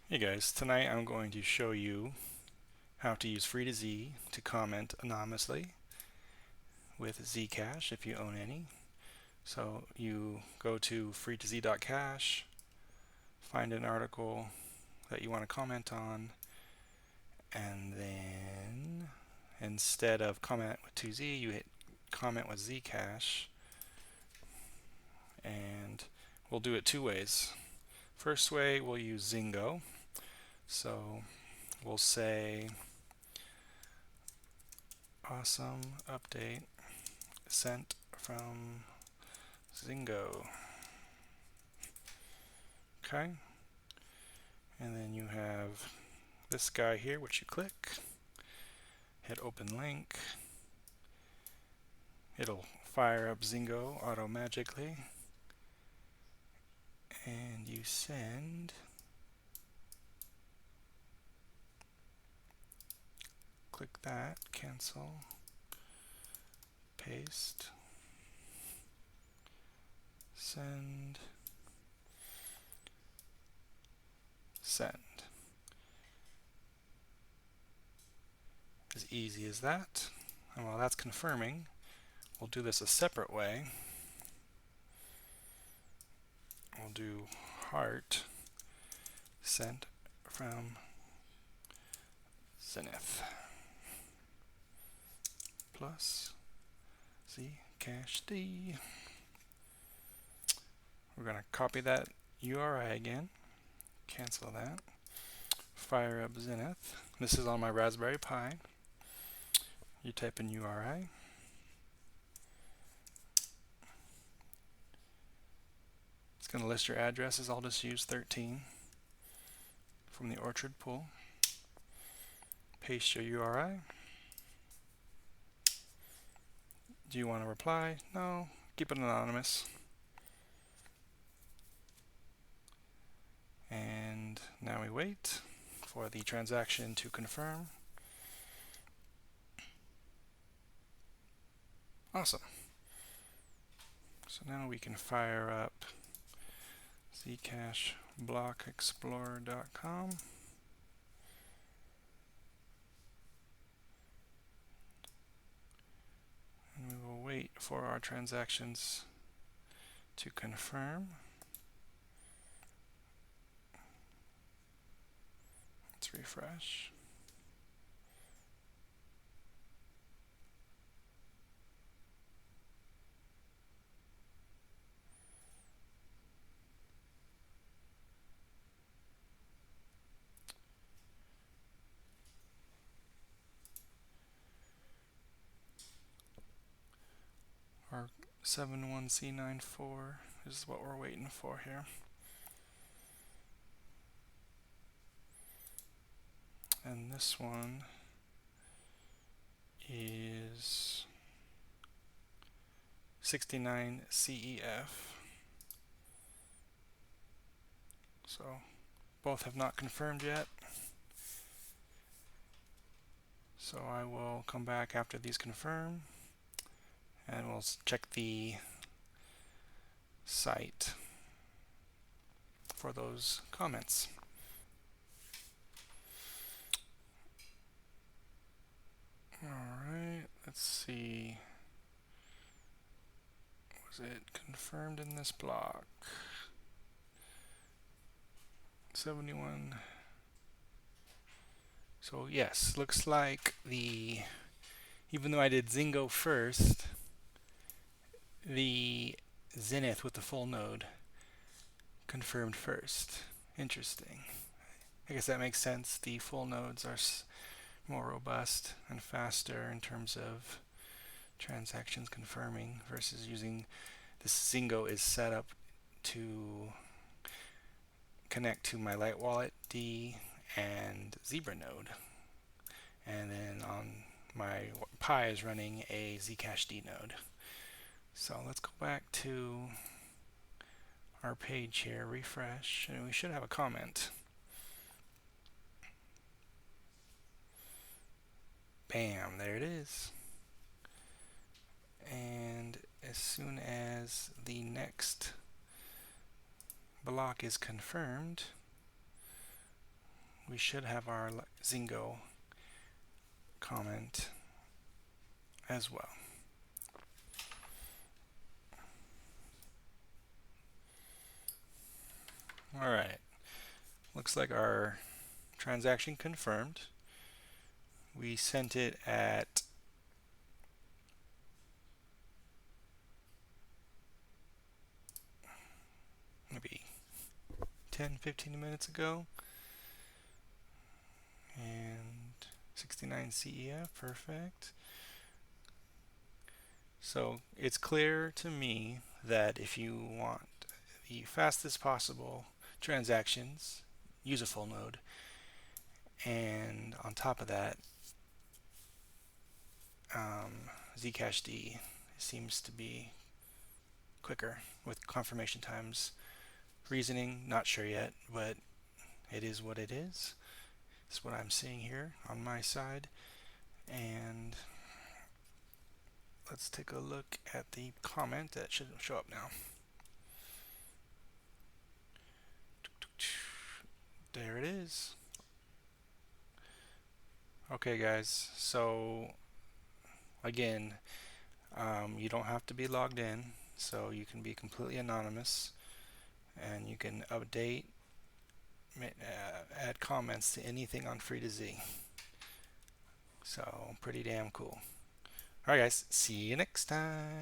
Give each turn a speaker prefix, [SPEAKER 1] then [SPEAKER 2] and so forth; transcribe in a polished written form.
[SPEAKER 1] Hey guys, tonight I'm going to show you how to use Free2Z to comment anonymously with Zcash if you own any. So you go to free2z.cash, find an article that you want to comment on, and then instead of comment with 2Z, you hit comment with Zcash, and we'll do it two ways. First way, we'll use Zingo. So we'll say awesome update sent from Zingo. Okay, and then you have this guy here, which you click, hit open link, it'll fire up Zingo auto-magically, and you send, click that, cancel, paste, send, send. As easy as that. And while that's confirming, we'll do this a separate way. We'll do heart sent from Zenith plus Zcash D. We're going to copy that URI again, cancel that, fire up Zenith. This is on my Raspberry Pi. You type in URI. It's going to list your addresses. I'll just use 13 from the Orchard pool. Paste your URI. Do you want to reply? No. Keep it anonymous. And now we wait for the transaction to confirm. Awesome. So now we can fire up zcashblockexplorer.com. And we will wait for our transactions to confirm. Let's refresh. Our 71C94 is what we're waiting for here. And this one is 69 CEF. So both have not confirmed yet. So I will come back after these confirm, and we'll check the site for those comments. Alright, let's see. Was it confirmed in this block? 71. So yes, looks like even though I did Zingo first, the Zenith with the full node confirmed first. Interesting. I guess that makes sense. The full nodes are more robust and faster in terms of transactions confirming versus using this. Zingo is set up to connect to my Light Wallet D and Zebra node, and then on my Pi is running a Zcash D node. So let's go back to our page here, refresh, and we should have a comment. Bam, there it is. And as soon as the next block is confirmed, we should have our Zingo comment as well. All right, looks like our transaction confirmed. We sent it at maybe 10-15 minutes ago, and 69 CEF, perfect. So it's clear to me that if you want the fastest possible transactions, use a full node, and on top of that, Zcash D seems to be quicker with confirmation times. Reasoning, not sure yet, but it is what it is. It's what I'm seeing here on my side. And let's take a look at the comment that should show up now. There it is. Okay guys, so again, you don't have to be logged in, so you can be completely anonymous, and you can update, add comments to anything on Free2Z. So pretty damn cool. Alright guys, see you next time.